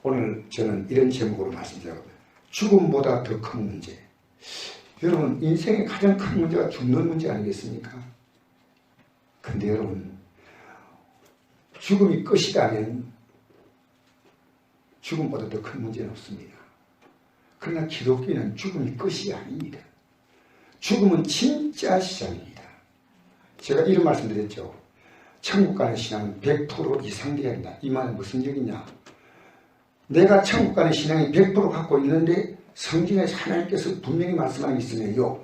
오늘 저는 이런 제목으로 말씀드리거든요. 죽음보다 더 큰 문제. 여러분, 인생의 가장 큰 문제가 죽는 문제 아니겠습니까? 근데 여러분, 죽음이 끝이라면 죽음보다 더 큰 문제는 없습니다. 그러나 기독교는 죽음이 끝이 아닙니다. 죽음은 진짜 시작입니다. 제가 이런 말씀 드렸죠. 천국 가는 신앙은 100% 이상 되어야 한다. 이 말은 무슨 얘기냐? 내가 천국 가는 신앙이 100% 갖고 있는데 성경에서 하나님께서 분명히 말씀하고 있으면요,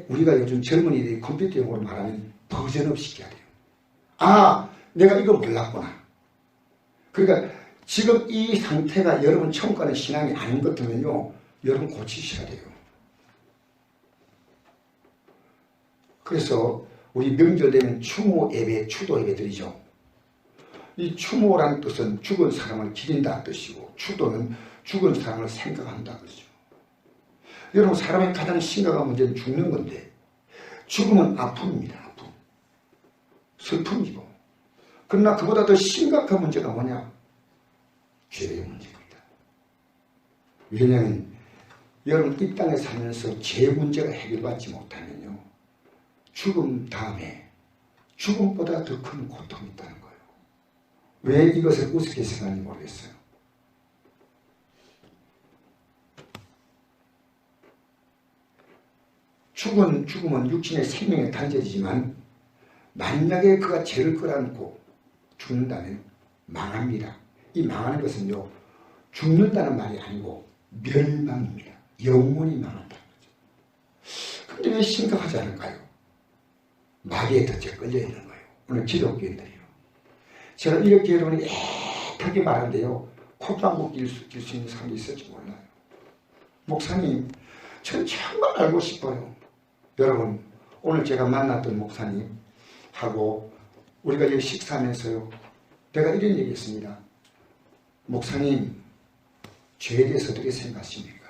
우리가 요즘 젊은이들이 컴퓨터 용어로 말하면 버전업 시켜야 돼요. 아, 내가 이거 몰랐구나. 그러니까 지금 이 상태가 여러분 천국 가는 신앙이 아닌 것 같으면요, 여러분 고치셔야 돼요. 그래서 우리 명절 되면 추모 예배, 추도 예배 드리죠. 이 추모라는 뜻은 죽은 사람을 기린다는 뜻이고, 추도는 죽은 사람을 생각한다는 뜻이죠. 여러분, 사람의 가장 심각한 문제는 죽는 건데, 죽음은 아픔입니다. 아픔. 슬픔이고. 그러나 그보다 더 심각한 문제가 뭐냐? 죄의 문제입니다. 왜냐하면 여러분, 이 땅에 살면서 죄 문제가 해결받지 못하면요, 죽음 다음에 죽음보다 더 큰 고통이 있다는 거예요. 왜 이것을 우습게 생각하는지 모르겠어요. 죽음은 육신의 생명의 단절이지만 만약에 그가 죄를 끌어안고 죽는다면 망합니다. 이 망하는 것은요, 죽는다는 말이 아니고 멸망입니다. 영원히 망한다는 거죠. 그런데 왜 심각하지 않을까요? 마귀에 덫에 끌려있는 거예요. 오늘 기독교인들이요. 제가 이렇게 여러분이 애타게 말하는데요, 콧방귀 낄 수 있는 사람이 있을지 몰라요. 목사님, 저는 정말 알고 싶어요. 여러분, 오늘 제가 만났던 목사님하고 우리가 여기 식사하면서요, 내가 이런 얘기했습니다. 목사님, 죄에 대해서 어떻게 생각하십니까?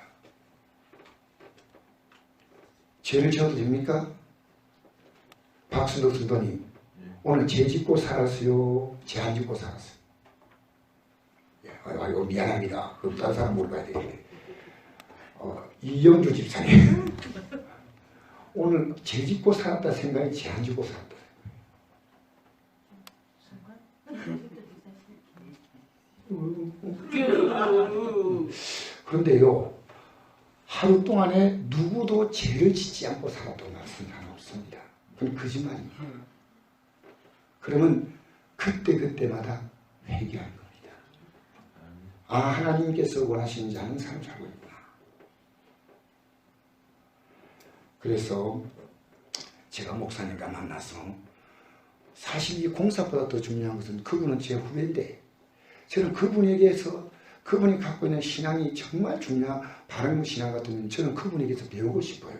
죄를 지어도 됩니까? 박순덕 선도님, 오늘 죄 짓고 살았어요? 죄 안 짓고 살았어요? 아이고, 미안합니다. 그럼 다른 사람 물어봐야 되겠네. 이영주 집사님, 오늘 죄 짓고 살았다 생각이 죄 안 짓고 살았다. 그런데요, 하루 동안에 누구도 죄를 짓지 않고 살았다고 말씀은 하나 없습니다. 그건 거짓말입니다. 그러면 그때마다 회개하는 겁니다. 아, 하나님께서 원하시는 자는 삶을 살고 있구나. 그래서 제가 목사님과 만나서 사실 이 공사보다 더 중요한 것은 그분은 제 후배인데, 저는 그분에게서 그분이 갖고 있는 신앙이 정말 중요한 바른 신앙 같으면 저는 그분에게서 배우고 싶어요.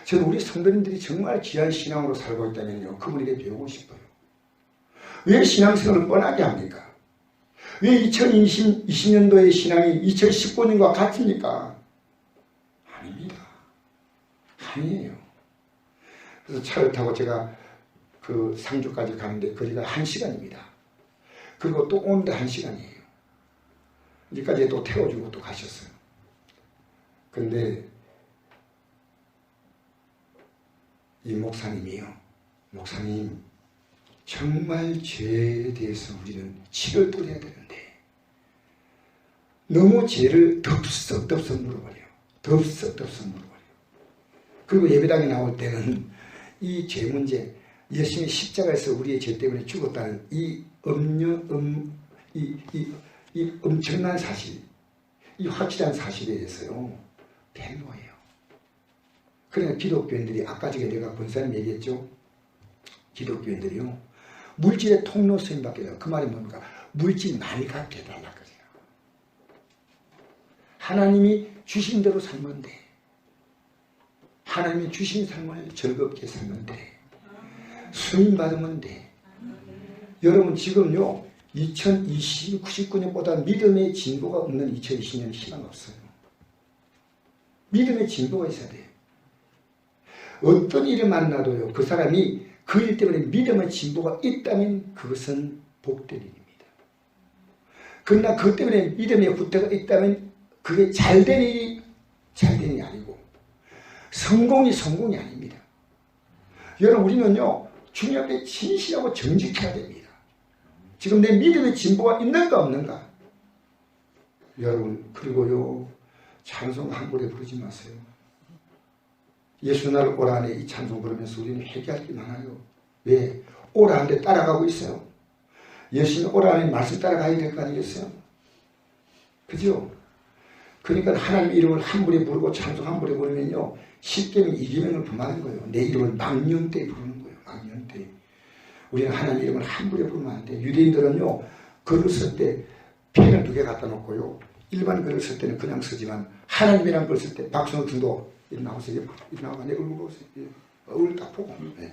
저는 우리 성도님들이 정말 귀한 신앙으로 살고 있다면요, 그분에게 배우고 싶어요. 왜 신앙생활을 뻔하게 합니까? 왜 2020년도의 신앙이 2019년과 같습니까? 아닙니다. 아니에요. 그래서 차를 타고 제가 그 상주까지 가는데 거리가 1시간입니다. 그리고 또 오는데 1시간이에요. 여기까지 또 태워주고 또 가셨어요. 근데 이 목사님이요, 목사님, 정말 죄에 대해서 우리는 치를 뿌려야 되는데 너무 죄를 덥석 물어버려요. 덥석 물어버려요. 그리고 예배당에 나올 때는 이 죄 문제, 예수님이 십자가에서 우리의 죄 때문에 죽었다는 이 엄청난 사실, 이 확실한 사실에 대해서요, 배워요. 그러니까 기독교인들이, 아까 전에 내가 권사님 얘기했죠? 기독교인들이요, 물질의 통로스님 밖에 없어요. 그 말이 뭡니까? 물질 많이 갖게 해달라 그래요. 하나님이 주신 대로 살면 돼. 하나님이 주신 삶을 즐겁게 살면 돼. 수임 받으면 돼. 여러분, 지금요, 2019년보다 믿음의 진보가 없는 2020년 희망 없어요. 믿음의 진보가 있어야 돼요. 어떤 일을 만나도요, 그 사람이 그 일 때문에 믿음의 진보가 있다면 그것은 복된 일입니다. 그러나 그것 때문에 믿음의 후퇴가 있다면 그게 잘된 일이 아니고 성공이 아닙니다. 여러분, 우리는요, 주님 앞에 진실하고 정직해야 됩니다. 지금 내 믿음의 진보가 있는가 없는가? 여러분, 그리고요, 찬송 함부로 부르지 마세요. 예수 날 오라 하네 이 찬송 부르면서 우리는 회개할 게 많아요. 왜? 오라 하는데 따라가고 있어요. 예수님 오라 하는 말씀 따라가야 될 거 아니겠어요? 그죠? 그러니까 하나님 이름을 함부로 부르고 찬송 함부로 부르면요, 10계명 2계명을 범하는 거예요. 내 이름을 망령되이 부르는 거예요. 망령되이. 우리는 하나님 이름을 함부로 부르면 안 돼요. 유대인들은요, 글을 쓸 때 펜을 2개 갖다 놓고요, 일반 글을 쓸 때는 그냥 쓰지만 하나님이란 글 쓸 때 박성준도 나오세요. 나와 내 얼굴 보세요. 얼굴 딱 보고. 네.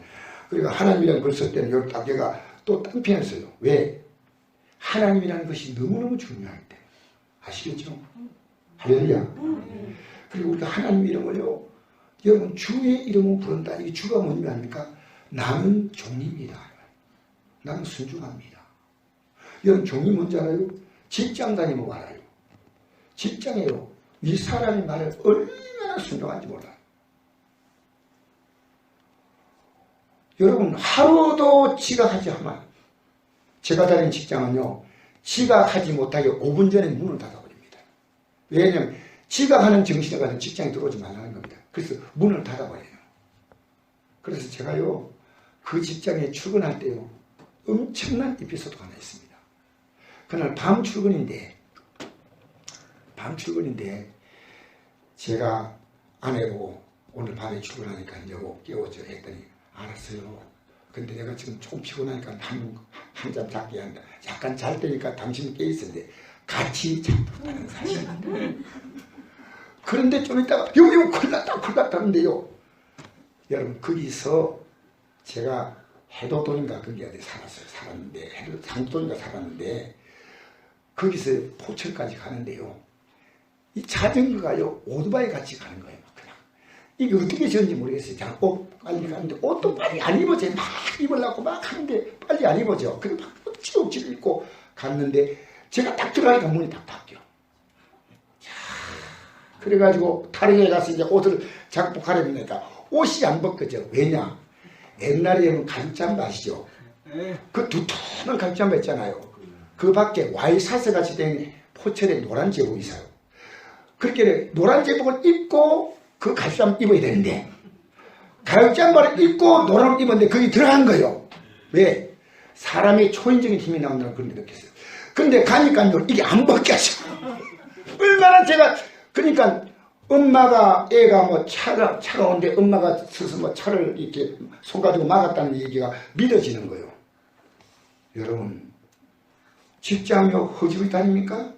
그러니까 하나님이란 글 쓸 때는 요 딱 얘가 또 딴 펜을 써요. 왜? 하나님이라는 것이 너무너무 중요할 때. 아시겠죠? 할렐루야. 그리고 우리가 하나님 이름을요, 여러분, 주의 이름을 부른다. 이게 주가 뭔 의미입니까? 나는 종입니다. 나는 순종합니다. 여러분, 종이 뭔지 알아요? 직장 다니면 알아요. 직장에요, 이 사람의 말을 얼마나 순종한지 몰라요. 여러분, 하루도 지각하지 하면, 제가 다니는 직장은요, 지각하지 못하게 5분 전에 문을 닫아버립니다. 왜냐하면 지각하는 정신에 가서 직장에 들어오지 말라는 겁니다. 그래서 문을 닫아버려요. 그래서 제가요, 그 직장에 출근할 때요, 엄청난 에피소드가 하나 있습니다. 그날 밤 출근인데 제가 아내보고 오늘 밤에 출근하니까 여보 깨워줘 했더니 알았어요. 근데 내가 지금 조금 피곤하니까 한 잠 작게 한다. 약간 잘 때니까 당신은 깨있었는데 같이 잠들었다는 사실. 그런데 좀 있다가 여기 큰일 났다 하는데요, 여러분, 거기서 제가 해도돈인가 거기에 살았는데 상도돈인가 살았는데 거기서 포천까지 가는데요, 이 자전거가요, 오토바이 같이 가는 거예요. 그냥 이게 어떻게 저런지 모르겠어요. 자, 옷 빨리 가는데 옷도 빨리 안 입어져요. 막 입으려고 막 하는데 빨리 안 입어져. 그래서 막 억지로 입고 갔는데 제가 딱 들어가니까 문이 딱 닫혀. 그래가지고 타령에 가서 이제 옷을 작복하려니까 옷이 안 벗겨져. 왜냐? 옛날에는 가죽잠바 아시죠? 그 두툼한 가죽잠바 있잖아요. 그 밖에 와이사스 같이 된 포천에 노란 제복이 있어요. 그렇게 노란 제복을 입고 그 가죽잠바 입어야 되는데 가죽잠바를 입고 노란 옷 입었는데 거기 들어간 거예요. 왜? 사람의 초인적인 힘이 나온다는 그런 게 느꼈어요. 근데 가니까요, 이게 안 벗겨져. 얼마나 제가, 그러니까 엄마가, 애가 뭐 차가 오는데 엄마가 서서 뭐 차를 이렇게 손 가지고 막았다는 얘기가 믿어지는 거예요. 여러분, 직장요 허지부지 다닙니까?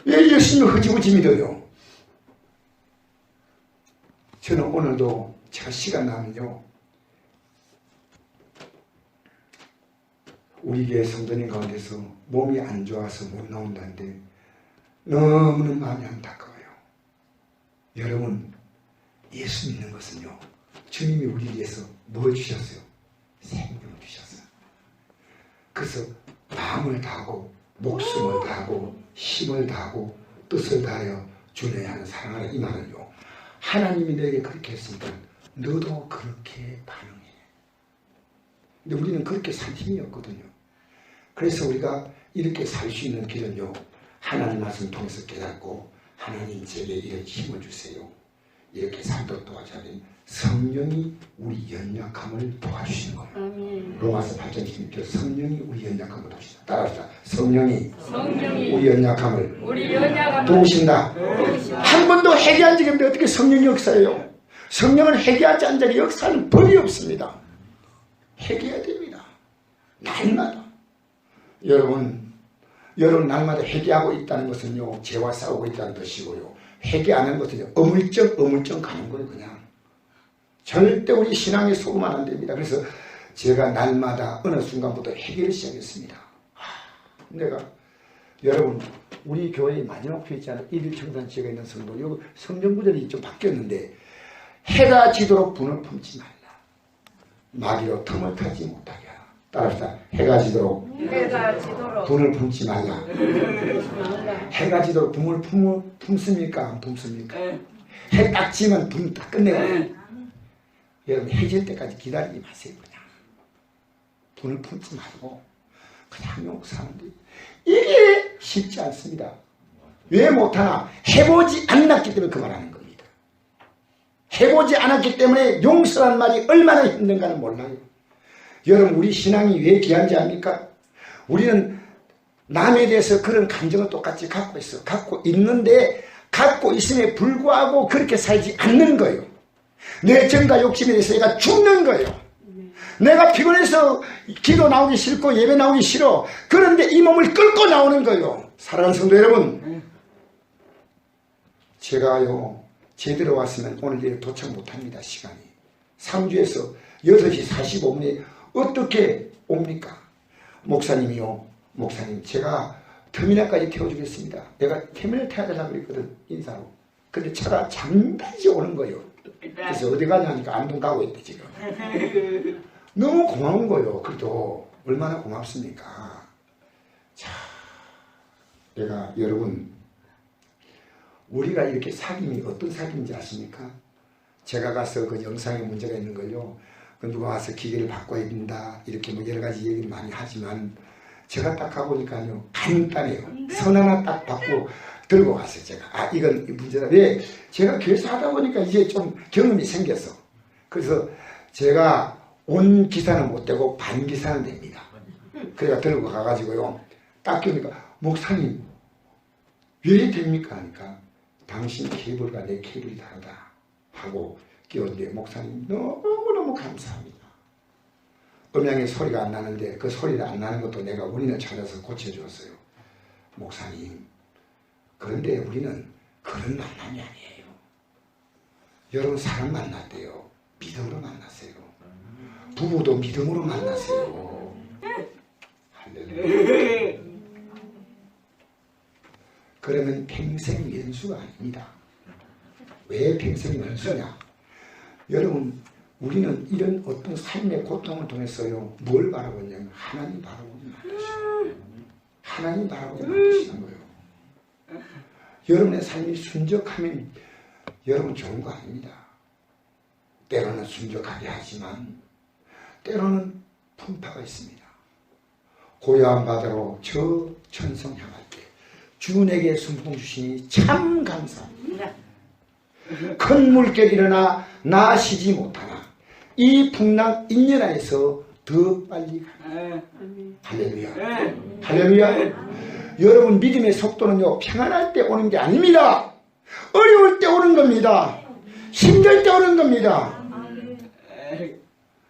왜 열심히 허지부지 믿어요? 저는 오늘도 제가 시간 나면요, 우리 교회 성도님 가운데서 몸이 안 좋아서 못 나온다는데 너무너무 마음이 안타까워요. 여러분, 예수 믿는 것은요, 주님이 우리 위해서 뭘 주셨어요? 생명을 주셨어요. 그래서 마음을 다하고 목숨을 다하고 힘을 다하고 뜻을 다하여 주내 하는 사랑하라, 이 말은요, 하나님이 너에게 그렇게 했으니까 너도 그렇게 반응해. 근데 우리는 그렇게 살 힘이 없거든요. 그래서 우리가 이렇게 살 수 있는 길은요, 하나님 말씀 통해서 깨닫고 하나님 제게 이런 힘을 주세요. 이렇게 살도록 도와주는 성령이 우리 연약함을 도와주시는 거예요. 로마서 8장 16절, 성령이 우리 연약함을 도우신다. 따라합시다. 성령이 우리 연약함을 도우신다. 한 번도 회개한 적이 없는데 어떻게 성령이 역사해요? 성령은 회개하지 않은 자의 역사는 법이 없습니다. 회개해야 됩니다. 날마다. 여러분 날마다 회개하고 있다는 것은요, 죄와 싸우고 있다는 것이고요, 회개 안 하는 것은요, 어물쩍 가는 거예요. 그냥 절대 우리 신앙에 속으면 안 됩니다. 그래서 제가 날마다 어느 순간부터 회개를 시작했습니다. 내가 여러분, 우리 교회의 마지막 표 있잖아요. 1일 청산 지역에 있는 성도, 여기 성경 구절이 좀 바뀌었는데, 해가 지도록 분을 품지 말라, 마귀로 틈을 타지 못하게 하라. 따라합시다. 해가 지도록 해가 지도록 분을 품지 말라. 해가 지도록 분을 품습니까? 안 품습니까? 해 딱 지면 분 딱 끝내고 여러분 해질 때까지 기다리지 마세요. 그냥 분을 품지 말고 그냥 사는데 이게 쉽지 않습니다. 왜 못하나? 해보지 않았기 때문에 그 말하는 겁니다. 해보지 않았기 때문에 용서란 말이 얼마나 힘든가는 몰라요. 여러분 우리 신앙이 왜 귀한지 압니까? 우리는 남에 대해서 그런 감정을 똑같이 갖고 있어. 갖고 있는데 갖고 있음에 불구하고 그렇게 살지 않는 거예요. 내 정과 욕심에 대해서 내가 죽는 거예요. 내가 피곤해서 기도 나오기 싫고 예배 나오기 싫어. 그런데 이 몸을 끌고 나오는 거예요. 사랑하는 성도 여러분, 제가요 제대로 왔으면 오늘 일에 도착 못합니다. 시간이 상주에서 6시 45분에 어떻게 옵니까? 목사님이요, 목사님 제가 터미널까지 태워주겠습니다. 내가 터미널 태워야 되려고 그랬거든, 인사로. 근데 차가 잠깐씩 오는 거예요. 그래서 어디 가냐니까 안동 가고 있대 지금. 너무 고마운 거예요. 그래도 얼마나 고맙습니까? 자, 내가 여러분 우리가 이렇게 사귐이 어떤 사귐인지 아십니까? 제가 가서 그 영상에 문제가 있는 걸요, 그 누가 와서 기계를 바꿔야 된다 이렇게 뭐 여러 가지 얘기를 많이 하지만 제가 딱 가보니까요 간단해요. 선 하나 딱 받고 들고 갔어요. 제가 아 이건 문제다. 왜? 제가 교회에서 하다 보니까 이제 좀 경험이 생겼어. 그래서 제가 온 기사는 못 되고 반 기사는 됩니다. 그래가 들고 가가지고요 딱 끼우니까 목사님 왜 됩니까? 하니까 당신 케이블과 내 케이블이 다르다 하고 끼웠는데 목사님 너무너무 감사합니다. 음향의 소리가 안 나는데 그 소리가 안 나는 것도 내가 원인을 찾아서 고쳐주었어요. 목사님 그런데 우리는 그런 만남이 아니에요. 여러분 사람 만났대요. 믿음으로 만났어요. 부부도 믿음으로 만났어요. 할렐루야. 그러면 평생 연수가 아닙니다. 왜 평생 연수냐? 여러분 우리는 이런 어떤 삶의 고통을 통해서요 뭘 바라보냐면 하나님 바라보게 만드시는 하나님 바라보게 만드시는 거예요. 여러분의 삶이 순적하면 여러분 좋은 거 아닙니다. 때로는 순적하게 하지만 때로는 풍파가 있습니다. 고요한 바다로 저 천성 향할 때 주님에게 순풍 주시니 참 감사합니다. 큰 물결 일어나 나 쉬지 못하나 이 풍랑 인연하에서 더 빨리 가라. 할렐루야. 할렐루야. 여러분 믿음의 속도는요 평안할 때 오는 게 아닙니다. 어려울 때 오는 겁니다. 힘들 때 오는 겁니다.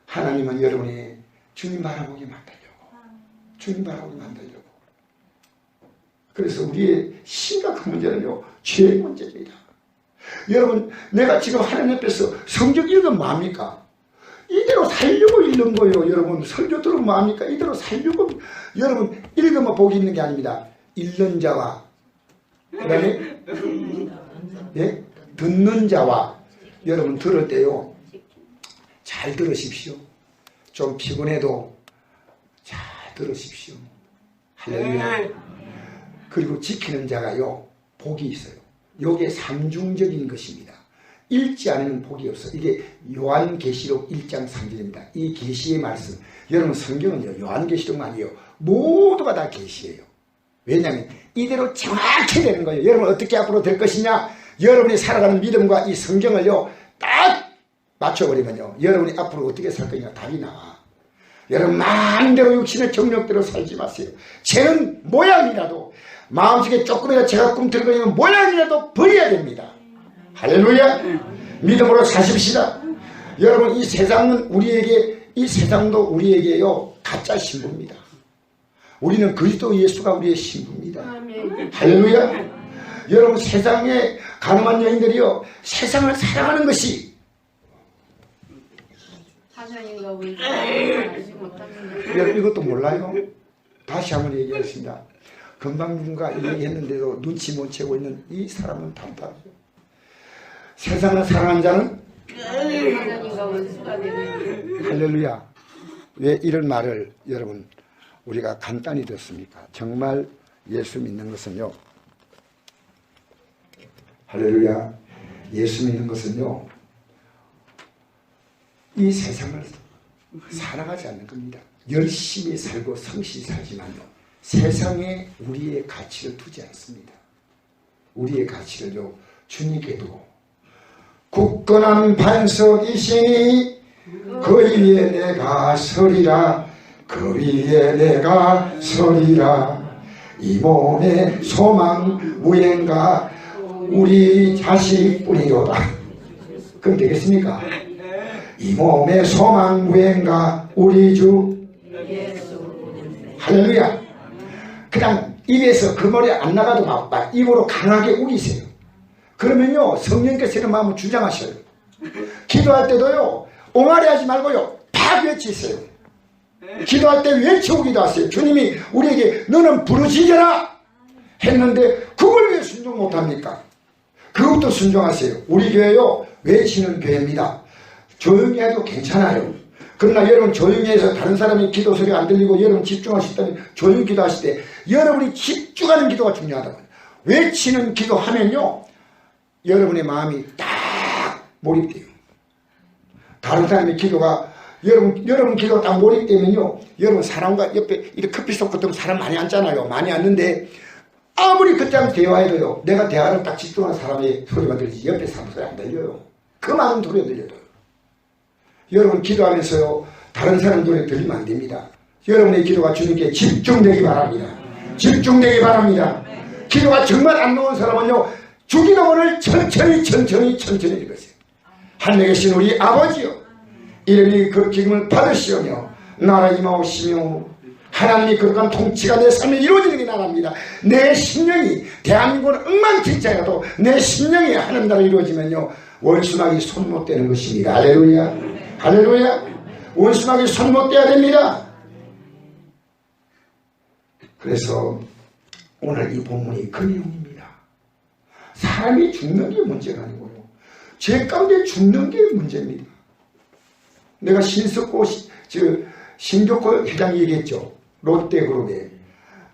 하나님은 여러분이 주님 바라보게 만들려고, 주님 바라보게 만들려고. 그래서 우리의 심각한 문제는요 죄의 문제입니다. 여러분 내가 지금 하나님 앞에서 성경 읽으면 뭐합니까? 이대로 살려고 읽는 거예요. 여러분 설교 들으면 뭐합니까? 이대로 살려고. 여러분 읽으면 복이 있는 게 아닙니다. 읽는 자와 그 다음에 예? 듣는 자와 여러분 들을 때요 잘 들으십시오. 좀 피곤해도 잘 들으십시오. 할렐루야. 그리고 지키는 자가요 복이 있어요. 요게 삼중적인 것입니다. 읽지 않으면 복이 없어. 이게 요한계시록 1장 3절입니다. 이 계시의 말씀, 여러분 성경은요 요한계시록만이에요 모두가 다 계시예요. 왜냐하면 이대로 정확히 되는 거예요. 여러분 어떻게 앞으로 될 것이냐, 여러분이 살아가는 믿음과 이 성경을요 딱 맞춰버리면요 여러분이 앞으로 어떻게 살 거냐 답이 나와. 여러분 마음대로 육신의 정력대로 살지 마세요. 죄는 모양이라도 마음속에 조금이라도 죄가 꿈틀거리면 모양이라도 버려야 됩니다. 할렐루야. 믿음으로 사십시다. 여러분 이 세상은 우리에게, 이 세상도 우리에게요 가짜 신부입니다. 우리는 그리스도 예수가 우리의 신부입니다. 할렐루야. 여러분 세상에 가늠한 여인들이요 세상을 사랑하는 것이 사장인가 우리 알지 못합니다. 여러분 이것도 몰라요? 다시 한번 얘기하겠습니다. 금방 누군가 얘기했는데도 눈치 못 채고 있는 이 사람은 단단하죠. 세상을 사랑하는 자는 하나님과 원수가 되는 할렐루야. 왜 이런 말을 여러분 우리가 간단히 듣습니까? 정말 예수 믿는 것은요, 할렐루야, 예수 믿는 것은요 이 세상을 살아가지 않는 겁니다. 열심히 살고 성실히 살지만요 세상에 우리의 가치를 두지 않습니다. 우리의 가치를요 주님께 두고, 굳건한 반석이시니 그 위에 내가 서리라, 그 위에 내가 서리라. 이 몸의 소망 무행가 우리 자식뿐이로다. 그럼 되겠습니까? 이 몸의 소망 무행가 우리 주 할렐루야. 그냥 입에서 그 머리 안 나가도 막 입으로 강하게 우기세요. 그러면요 성령께서 이런 마음을 주장하셔요. 기도할 때도요 옹알이 하지 말고요 팍 외치세요. 기도할 때 외치고 기도하세요. 주님이 우리에게 너는 부르짖어라 했는데 그걸 왜 순종 못합니까? 그것도 순종하세요. 우리 교회요 외치는 교회입니다. 조용히 해도 괜찮아요. 그러나 여러분 조용히 해서 다른 사람의 기도 소리가 안 들리고 여러분 집중하실 때 조용히 기도하실 때 여러분이 집중하는 기도가 중요하다고. 외치는 기도하면요 여러분의 마음이 딱 몰입돼요. 다른 사람의 기도가 여러분 기도가 딱 몰입되면요 여러분 사람과 옆에 이렇게 커피숍 같은 사람 많이 앉잖아요. 많이 앉는데 아무리 그때 대화해도요 내가 대화를 딱 집중하는 사람의 소리만 들리지 옆에 사람 소리 안 들려요. 그 많은 소리가 들려도 여러분 기도하면서요 다른 사람 노래 들리면 안 됩니다. 여러분의 기도가 주님께 집중되기 바랍니다. 집중되기 바랍니다. 기도가 정말 안 나온 사람은요 주기도문을 천천히 읽으세요. 하늘에 계신 우리 아버지요 이름이 그 기름을 받으시오며 나라 임하오시며 하나님이 거룩한 통치가 내 삶에 이루어지는 게 나랍니다. 내 심령이 대한민국은 엉망진창이라도 내 심령이 하나님 나라 이루어지면요 원수막이 손 못 대는 것입니다. 할렐루야. 할렐루야. 원수막이 손 못 대야 됩니다. 그래서 오늘 이 본문이 그 내용입니다. 사람이 죽는 게 문제가 아니고요 죄 가운데 죽는 게 문제입니다. 내가 신교코 회장이 얘기했죠. 롯데그룹에.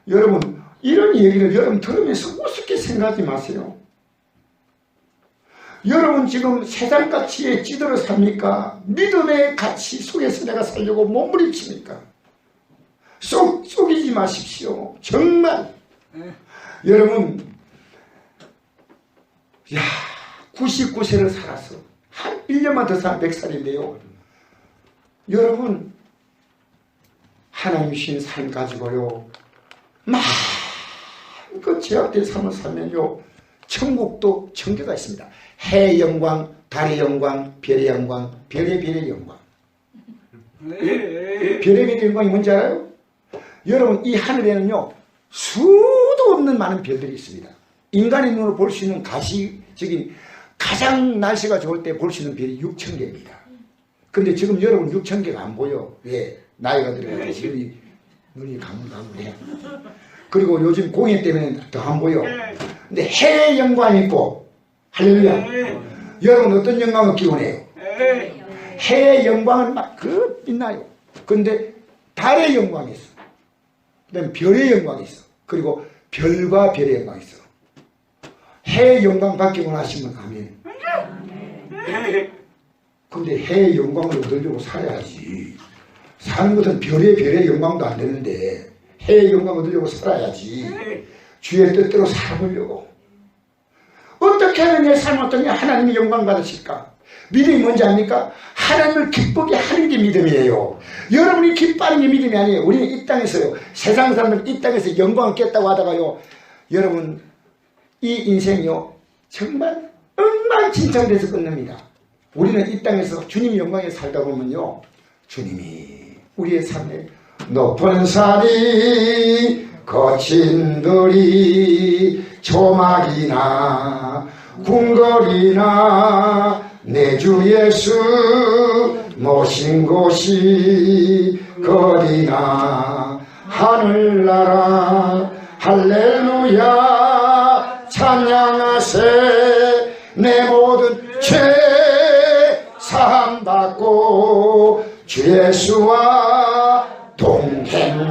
여러분 이런 얘기를 여러분 들으면서 우습게 생각하지 마세요. 여러분 지금 세상 가치에 찌들어 삽니까? 믿음의 가치 속에서 내가 살려고 몸부림칩니까? 속이지 마십시오. 정말 여러분 99세를 살았어. 한 1년만 더 살면 100살인데요 여러분 하나님 주신 삶 가지고요 마음껏 제약된 삶을 살면요 천국도 천개가 있습니다. 해의 영광, 달의 영광, 별의 영광, 별의 영광. 별의 영광이 뭔지 알아요? 여러분 이 하늘에는요 수도 없는 많은 별들이 있습니다. 인간의 눈으로 볼 수 있는 가시적인 가장 날씨가 좋을 때 볼 수 있는 별이 6,000개입니다. 근데 지금 여러분 6,000개가 안 보여. 왜? 나이가 들어가지고 눈이 가물가물해. 그리고 요즘 공연 때문에 더 안 보여. 근데 해의 영광이 있고 할렐루야. 여러분 어떤 영광을 기원해요? 해의 영광은 막 빛나요. 근데 달의 영광이 있어. 그 다음에 별의 영광이 있어. 그리고 별과 별의 영광이 있어. 해의 영광 받기 원하시면 아멘. 근데 해의 영광을 얻으려고 살아야지. 사는 것은 별의 영광도 안 되는데 해의 영광을 얻으려고 살아야지. 주의 뜻대로 살아보려고. 어떻게 하면 내 삶을 어떻게 하나님이 영광 받으실까? 믿음이 뭔지 압니까? 하나님을 기쁘게 하는 게 믿음이에요. 여러분이 기뻐하는 게 믿음이 아니에요. 우리는 이 땅에서요 세상 사람들은 이 땅에서 영광을 깼다고 하다가요 여러분 이 인생이요 정말 엉망진창돼서 끝납니다. 우리는 이 땅에서 주님 영광에 살다 보면요 주님이 우리의 삶에 높은 산이 거친 들이 조막이나 궁궐이나 내 주 예수 모신 곳이 거리나 하늘나라 할렐루야 찬양하세 내 모든 죄 사함받고 주 예수와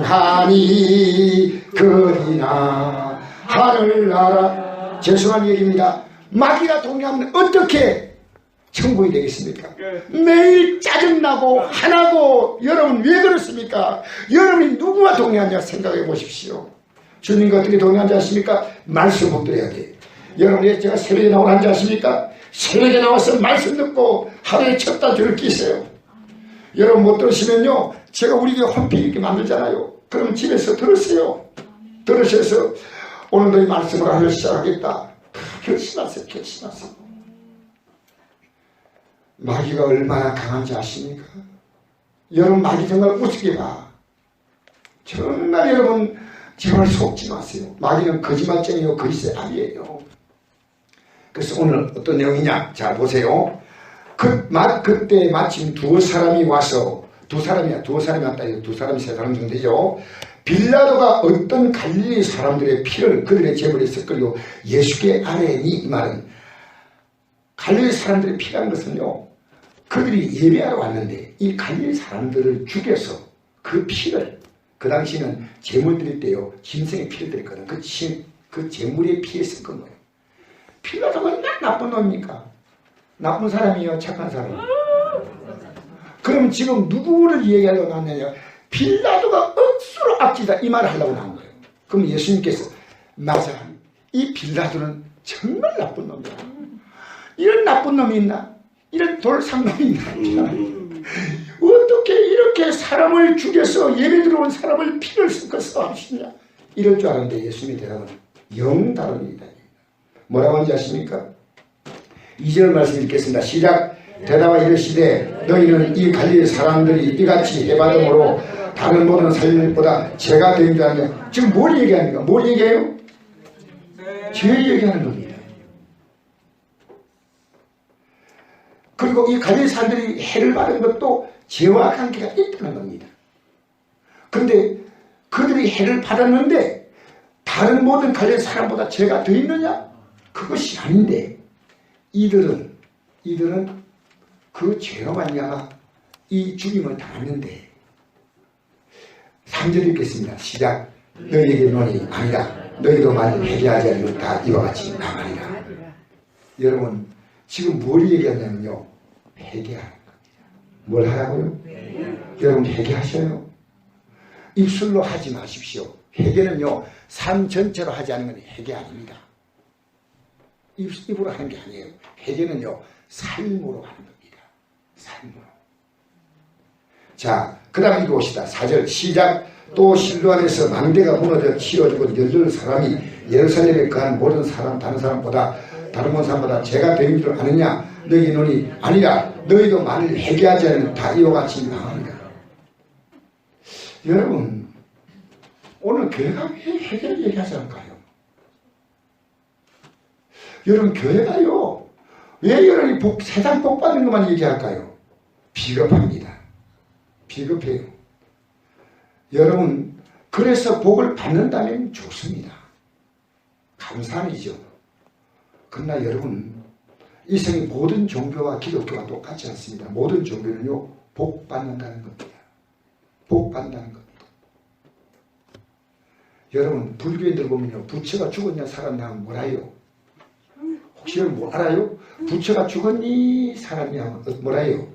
평안히 그리나 하늘나라. 죄송한 얘기입니다. 마귀가 동의하면 어떻게 천국이 되겠습니까? 매일 짜증나고 화나고. 여러분 왜 그렇습니까? 여러분이 누구와 동의하냐 생각해 보십시오. 주님과 어떻게 동의하는지 아십니까? 말씀 붙들어야 돼. 여러분이 제가 새벽에 나오는지 아십니까? 새벽에 나와서 말씀 듣고 하루에 쳤다 줄을 끼세요. 여러분 못 들으시면요, 제가 우리 교회 홈페이지 이렇게 만들잖아요. 그럼 집에서 들으세요. 들으셔서 오늘도 이 말씀을 하려 시작하겠다. 결심하세요. 결심하세요. 마귀가 얼마나 강한지 아십니까? 여러분 마귀 정말 우습게 봐. 정말 여러분 제발 속지 마세요. 마귀는 거짓말쟁이요 거짓의 아비예요. 그래서 오늘 어떤 내용이냐, 자 보세요. 그때 마침 두 사람이 와서, 두 사람이 왔다. 두 사람이 세 사람 정도 되죠. 빌라도가 어떤 갈릴리 사람들의 피를 그들의 제물에 섞으려 예수께 아뢰니. 이 말은 갈릴리 사람들의 피라는 것은요, 그들이 예배하러 왔는데 이 갈릴리 사람들을 죽여서 그 피를, 그 당시는 제물 드릴 때요 짐승의 피를 드렸거든. 그 제물의 피에 섞은 거예요. 빌라도가 얼마나 나쁜 놈입니까? 나쁜 사람이에요? 착한 사람이에요? 그럼 지금 누구를 얘기하려고 나왔느냐? 빌라도가 억수로 악지다 이 말을 하려고 나온 거예요. 그럼 예수님께서 맞아, 이 빌라도는 정말 나쁜 놈이야. 이런 나쁜 놈이 있나? 이런 돌상놈이 있나? 어떻게 이렇게 사람을 죽여서 예배 들어온 사람을 피를 섞어서 하시냐? 이럴 줄 알았는데 예수님의 대답은 영 다릅니다. 뭐라고 하는지 아십니까? 2절 말씀 읽겠습니다. 시작. 대답하 이르시되 너희는 이 갈릴리 사람들이 이같이 해받음으로 다른 모든 살림보다 제가 된 줄 아냐? 지금 뭘 얘기합니까? 뭘 얘기해요? 죄 얘기하는 겁니다. 그리고 이 갈릴리 사람들이 해를 받은 것도 죄와 관계가 있다는 겁니다. 그런데 그들이 해를 받았는데 다른 모든 갈릴리 사람보다 죄가 더 있느냐? 그것이 아닌데 이들은 그 죄로 말미암아 이 죽임을 당했는데 3절 읽겠습니다. 시작. 너희에게 논이 아니다. 너희도 만일 회개하지 않으면 다 이와 같이 망하리라. 여러분 지금 뭘 얘기하냐면요, 회개하는 겁니다. 뭘 하라고요? 여러분 회개하셔요. 입술로 하지 마십시오. 회개는요 삶 전체로 하지 않는 건 회개 아닙니다. 입으로 하는 게 아니에요. 회개는요 삶으로 하는 겁니다. 삶으로. 자, 그 다음 읽어봅시다. 4절 시작. 또 실로 안에서 망대가 무너져 치워지고 18사람이 예루살렘에 거한 모든 사람, 다른 모든 사람보다 죄가 된 줄 아느냐? 너희 논이 아니라 너희도 만일 회개하지 않으면 다 이와 같이 망하리라. 여러분 오늘 교회가 왜 회개를 얘기하지 않을까요? 여러분 교회가요 왜 여러분이 세상 복 받는 것만 얘기할까요? 비겁합니다. 비겁해요. 여러분 그래서 복을 받는다면 좋습니다. 감사한 일이죠. 그러나 여러분 이 세상의 모든 종교와 기독교가 똑같지 않습니다. 모든 종교는요 복 받는다는 겁니다. 복 받는다는 겁니다. 여러분 불교인들 보면요 부처가 죽었냐 살았냐 하면 뭐라요? 혹시 여러분 뭐 알아요? 부처가 죽었니 살았냐 하면 뭐라요?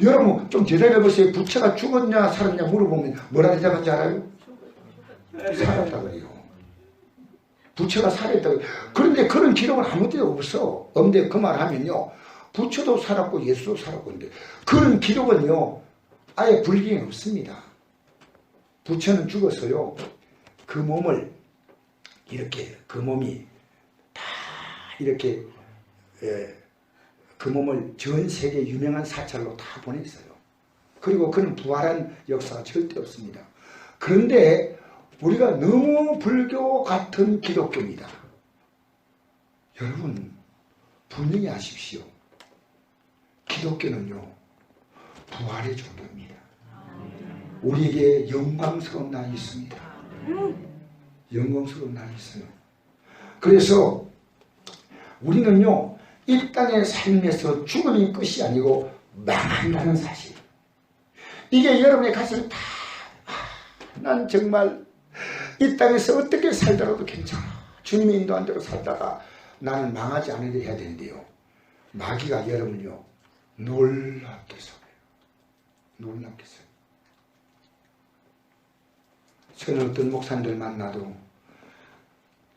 여러분 좀 대답해보세요. 부처가 죽었냐 살았냐 물어보면 뭐라 대답한지 알아요? 살았다 그래요. 부처가 살았다고. 그런데 그런 기록은 아무 데도 없어. 근데 그 말 하면요 부처도 살았고 예수도 살았고 근데 그런 기록은요 아예 불경에 없습니다. 부처는 죽어서요 그 몸을 이렇게 그 몸이 다 이렇게 그 몸을 전 세계 유명한 사찰로 다 보냈어요. 그리고 그는 부활한 역사가 절대 없습니다. 그런데 우리가 너무 불교 같은 기독교입니다. 여러분 분명히 아십시오. 기독교는요 부활의 종교입니다. 우리에게 영광스러운 날이 있습니다. 영광스러운 날이 있어요. 그래서 우리는요 이 땅의 삶에서 죽음이 끝이 아니고 망한다는 사실, 이게 여러분의 가슴에 다 난 정말 이 땅에서 어떻게 살더라도 괜찮아. 주님이 인도한 대로 살다가 나는 망하지 않으려 해야 되는데요. 마귀가 여러분요 놀랍게 속여요. 놀랍게 속여요. 저는 어떤 목사님들 만나도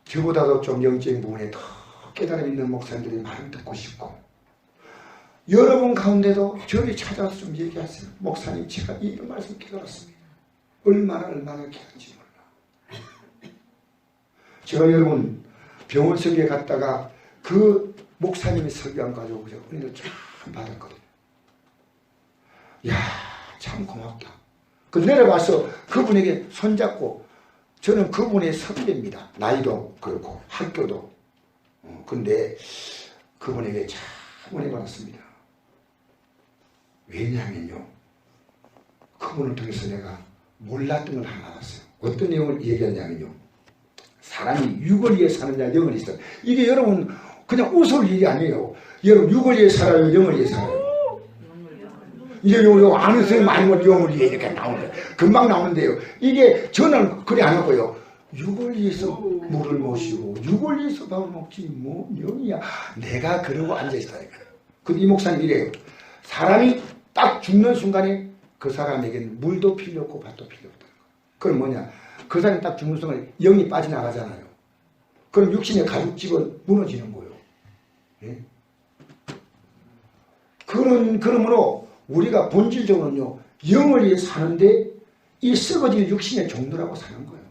저보다도 좀 영적인 부분에 더 깨달음 있는 목사님들이 말을 듣고 싶고, 여러분 가운데도 저를 찾아서 좀 얘기하세요. 목사님, 제가 이 말씀 깨달았습니다. 얼마나 깨달은지 몰라. 제가 여러분 병원 설교에 갔다가 그 목사님이 설교한 거 가지고 제가 은혜를 참 받았거든요. 이야, 참 고맙다. 그 내려가서 그분에게 손잡고, 저는 그분의 선배입니다. 나이도 그렇고 학교도. 근데 그분에게 참 은혜 받았습니다. 왜냐하면요, 그분을 통해서 내가 몰랐던 걸 하나 알았어요. 어떤 내용을 얘기했냐면요, 사람이 육월리에 사느냐 영월리에 살아요. 이게 여러분 그냥 웃을 일이 아니에요. 여러분 육월리에 살아요, 영월리에 살아요. 이제 요 아는 선생님 많이 뭐 영월리에 이렇게 나오는데 금방 나오는데요. 이게 저는 그래 안 하고요. 육월리에서 물을 마시고 육월리에서 밥을 먹지 뭐 영이야. 내가 그러고 앉아있다니까요. 근데 이 목사님 이래요. 사람이 딱 죽는 순간에 그 사람에게는 물도 필요 없고 밥도 필요 없다. 그럼 뭐냐? 그 사람이 딱 죽는 순간에 영이 빠져나가잖아요. 그럼 육신의 가죽집은 무너지는 거예요. 예? 그러므로 우리가 본질적으로는요, 영을 위해 사는데 이 썩어질 육신의 종로라고 사는 거예요.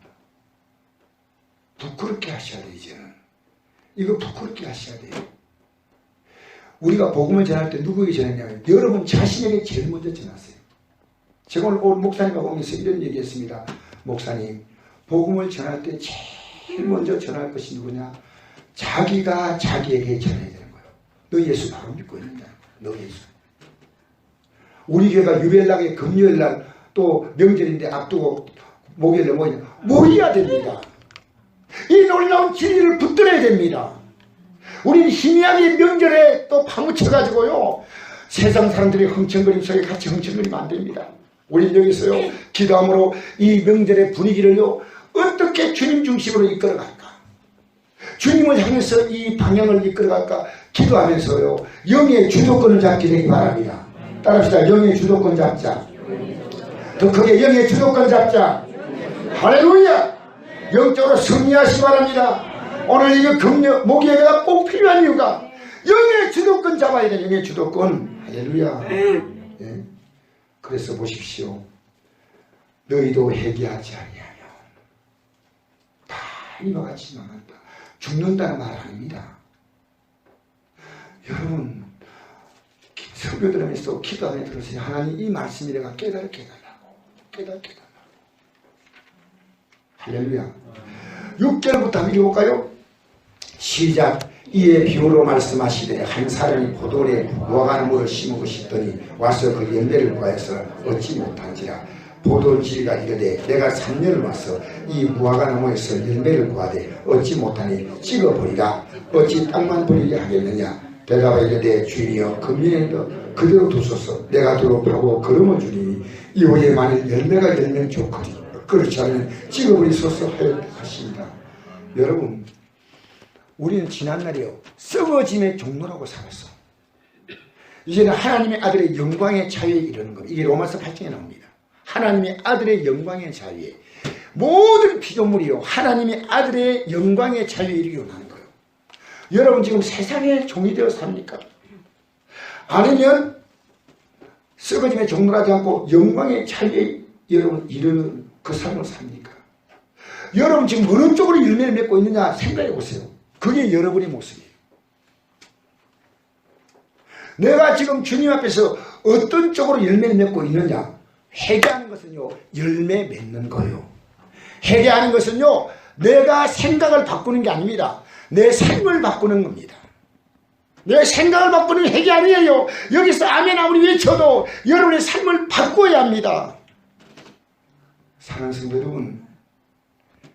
부끄럽게 하셔야 돼요, 이제는. 이거 부끄럽게 하셔야 돼요. 우리가 복음을 전할 때 누구에게 전했냐면 여러분 자신에게 제일 먼저 전하세요. 제가 오늘 목사님하고 오면서 이런 얘기했습니다. 목사님, 복음을 전할 때 제일 먼저 전할 것이 누구냐? 자기가 자기에게 전해야 되는 거예요. 너 예수 바로 믿고 있느냐? 너 예수. 우리 교회가 유별나게 금요일날 또 명절인데 앞두고 목요일에 뭐냐? 모여야 됩니다. 이 놀라운 진리를 붙들어야 됩니다. 우리는 희미하게 명절에 또 파묻혀가지고요, 세상 사람들이 흥청거림 속에 같이 흥청거리면 안 됩니다. 우리는 여기서요, 기도함으로 이 명절의 분위기를요, 어떻게 주님 중심으로 이끌어갈까? 주님을 향해서 이 방향을 이끌어갈까? 기도하면서요, 영의 주도권을 잡게 되기 바랍니다. 따라합시다. 영의 주도권 잡자. 더 크게 영의 주도권 잡자. 할렐루야! 영적으로 승리하시기 바랍니다. 오늘 이거 목요일가 꼭 필요한 이유가 영의 주도권 잡아야 돼. 영의 주도권. 할렐루야. 예? 그래서 보십시오. 너희도 회개하지 아니하면 다 이와 같이 망한다. 죽는다는 말 아닙니다. 여러분 설교 들으면서 기도하며 들으세요. 하나님 이 말씀이 내가 깨닫게 해달라고. 할렐루야. 6절부터 한번 읽어볼까요? 시작. 이에 비유로 말씀하시되 한 사람이 포도원에 무화과나무를 심고 싶더니 와서 그 열매를 구하여서 얻지 못한지라. 포도원지가 이르되 내가 3년을 와서 이 무화과나무에서 열매를 구하되 얻지 못하니 찍어버리라. 어찌 땅만 버리게 하겠느냐. 대답하여 이르되 주인이여 금년에도 그대로 두소서. 내가 두루 파고 걸음을 주리니 이후에 만일 열매가 열면 좋거니 그렇지 않으면 찍어버리소서 하십니다. 여러분, 우리는 지난날이요, 썩어짐의 종로라고 살았어. 이제는 하나님의 아들의 영광의 자유에 이르는 거예요. 이게 로마서 8장에 나옵니다. 하나님의 아들의 영광의 자유에, 모든 피조물이요, 하나님의 아들의 영광의 자유에 이르기 원하는 거예요. 여러분 지금 세상에 종이 되어 삽니까? 아니면 썩어짐의 종로라지 않고 영광의 자유에 여러분 이르는 그 삶을 삽니까? 여러분 지금 어느 쪽으로 열매를 맺고 있느냐 생각해 보세요. 그게 여러분의 모습이에요. 내가 지금 주님 앞에서 어떤 쪽으로 열매를 맺고 있느냐. 회개하는 것은요, 열매 맺는 거예요. 회개하는 것은요, 내가 생각을 바꾸는 게 아닙니다. 내 삶을 바꾸는 겁니다. 내 생각을 바꾸는 회개 아니에요. 여기서 아멘 아무리 외쳐도 여러분의 삶을 바꿔야 합니다. 사랑하는 성도 여러분,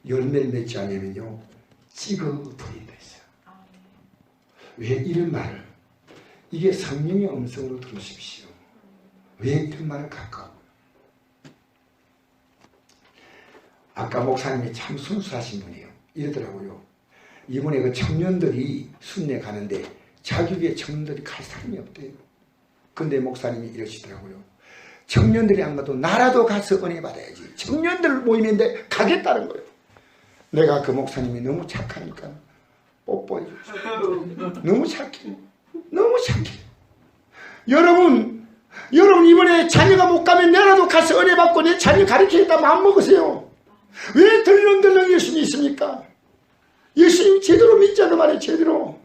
열매를 맺지 않으면요, 찍어버린다 했어요. 왜 이런 말을? 이게 성령의 음성으로 들으십시오. 왜 이런 말을 가까워? 아까 목사님이 참 순수하신 분이에요. 이러더라고요. 이번에 그 청년들이 순례 가는데 자기의 청년들이 갈 사람이 없대요. 근데 목사님이 이러시더라고요. 청년들이 안 가도 나라도 가서 은혜 받아야지. 청년들 모임인데 가겠다는 거예요. 내가 그 목사님이 너무 착하니까 뽀뽀해 줬어요. 너무 착해. 너무 착해. 여러분 이번에 자녀가 못 가면 내라도 가서 은혜 받고 내 자녀 가르치겠다 마음 먹으세요. 왜 덜렁덜렁 예수님이 있습니까? 예수님 제대로 믿자는 말이에요. 제대로.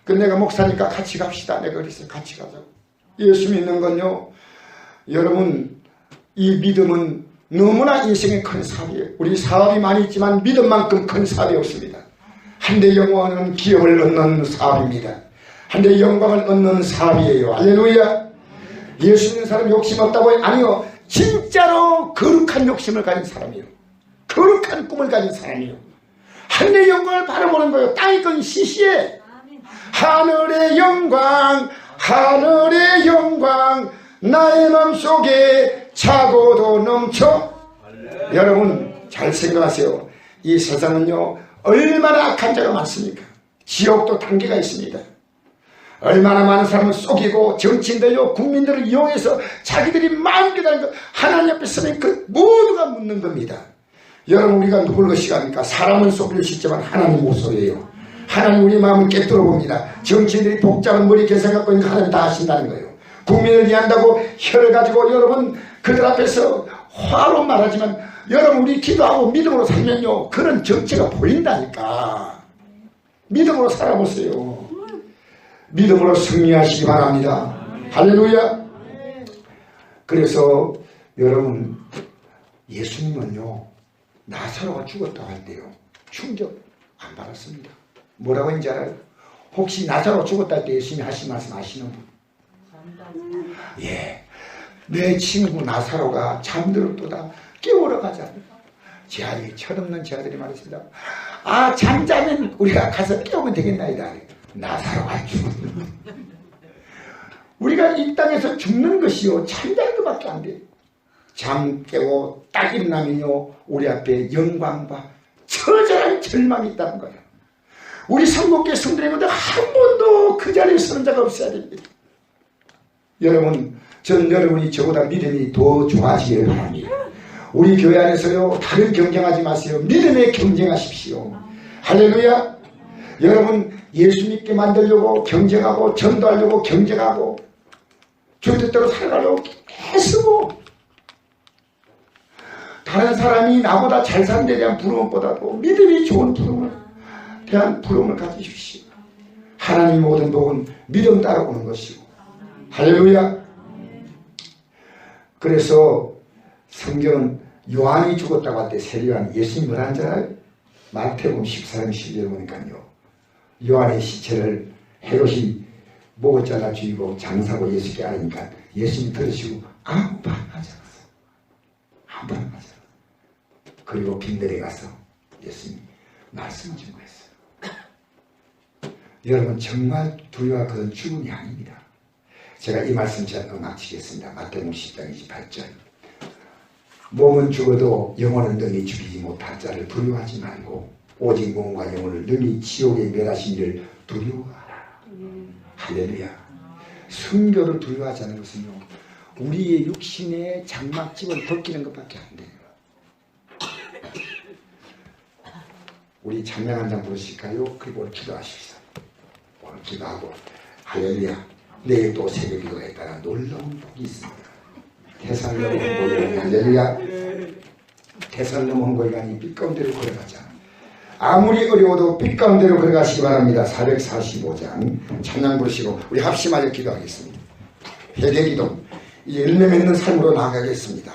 그 내가 목사니까 같이 갑시다. 내가 그랬어요. 같이 가자고. 예수 믿는 건요, 여러분 이 믿음은 너무나 인생의 큰 사업이에요. 우리 사업이 많이 있지만 믿음만큼 큰 사업이 없습니다. 한대 영광은 기업을 얻는 사업입니다. 한대 영광을 얻는 사업이에요. 할렐루야. 예수 믿는 사람 욕심 없다고요? 아니요. 진짜로 거룩한 욕심을 가진 사람이에요. 거룩한 꿈을 가진 사람이에요. 하늘의 영광을 바라보는 거예요. 땅이 건 시시해. 하늘의 영광, 하늘의 영광, 나의 맘속에 차고도 넘쳐. 여러분 잘 생각하세요. 이 세상은요 얼마나 악한 자가 많습니까? 지옥도 단계가 있습니다. 얼마나 많은 사람을 속이고 정치인들요 국민들을 이용해서 자기들이 마음껏 하는 거 하나님 앞에 서면 그 모두가 묻는 겁니다. 여러분 우리가 누굴 것이 합니까? 사람은 속일 수 있지만 하나님 못 속여요. 하나님 우리 마음을 깨뜨려 봅니다. 정치인들이 복잡한 머리 계산 갖고 있는 거 하나님 다 하신다는 거예요. 국민을 위한다고 혀를 가지고 여러분 그들 앞에서 화로 말하지만 여러분 우리 기도하고 믿음으로 살면요 그런 정체가 보인다니까. 믿음으로 살아보세요. 믿음으로 승리하시기 바랍니다. 할렐루야. 그래서 여러분 예수님은요 나사로가 죽었다고 할 때요 충격 안 받았습니다. 뭐라고 했는지 알아요? 혹시 나사로 죽었다 할 때 예수님이 하신 말씀 아시는 분? 예, 내 친구 나사로가 잠들었도다 깨우러 가자. 제 아들이 철없는 제 아들이 말했습니다. 아 잠자면 우리가 가서 깨우면 되겠나이다. 나사로가 죽었다. 우리가 이 땅에서 죽는 것이요 잠자는 것밖에 안 돼요. 잠 깨고 딱 일어나면요 우리 앞에 영광과 처절한 절망이 있다는 거예요. 우리 삼국계 성도님들 한 번도 그 자리에 서는 자가 없어야 됩니다. 여러분 전 여러분이 저보다 믿음이 더 좋아지기를 바랍니다. 우리 교회 안에서요 다른 경쟁하지 마세요. 믿음에 경쟁하십시오. 할렐루야. 여러분 예수 믿게 만들려고 경쟁하고 전도하려고 경쟁하고 주 뜻대로 살아가려고 애쓰고 다른 사람이 나보다 잘 사는 데 대한 부러움보다도 믿음이 좋은 부러움을 대한 부러움을 가지십시오. 하나님 모든 복은 믿음 따라오는 것이고. 할렐루야. 그래서 성경은 요한이 죽었다고 할 때 세례요한 예수님이 뭐라는 줄 알아요? 마태복음 14장 11절 보니까요 요한의 시체를 헤롯이 목을 잘라 죽이고 장사고 예수께 안으니까 예수님이 들으시고 아무 반응하지 않았어요. 아무 반응하지 않았어요. 그리고 빈들에 가서 예수님이 말씀을 증거했어요. 여러분 정말 두려워 그건 죽음이 아닙니다. 제가 이 말씀 제가 마치겠습니다. 마태복음 10장 28절 몸은 죽어도 영혼은 능히 죽이지 못할 자를 두려워하지 말고 오직 몸과 영혼을 능히 지옥에 멸하신 이를 두려워하라. 할렐루야. 순교를 두려워하지 않는 것은요 우리의 육신의 장막집을 벗기는 것밖에 안 돼요. 우리 찬양 한 장 부르실까요? 그리고 오늘 기도하십시오. 오늘 기도하고 할렐루야. 내일 또 새벽 기도에 따라 놀라운 복이 있습니다. 테살로몬 홍보기관이 할렐루야. 테살로몬 홍보기관이 빛 가운데로 걸어가자. 아무리 어려워도 빛 가운데로 걸어가시기 바랍니다. 445장 찬양 부르시고 우리 합심하여 기도하겠습니다. 회개기도 이제 열매 맺는 삶으로 나아가겠습니다.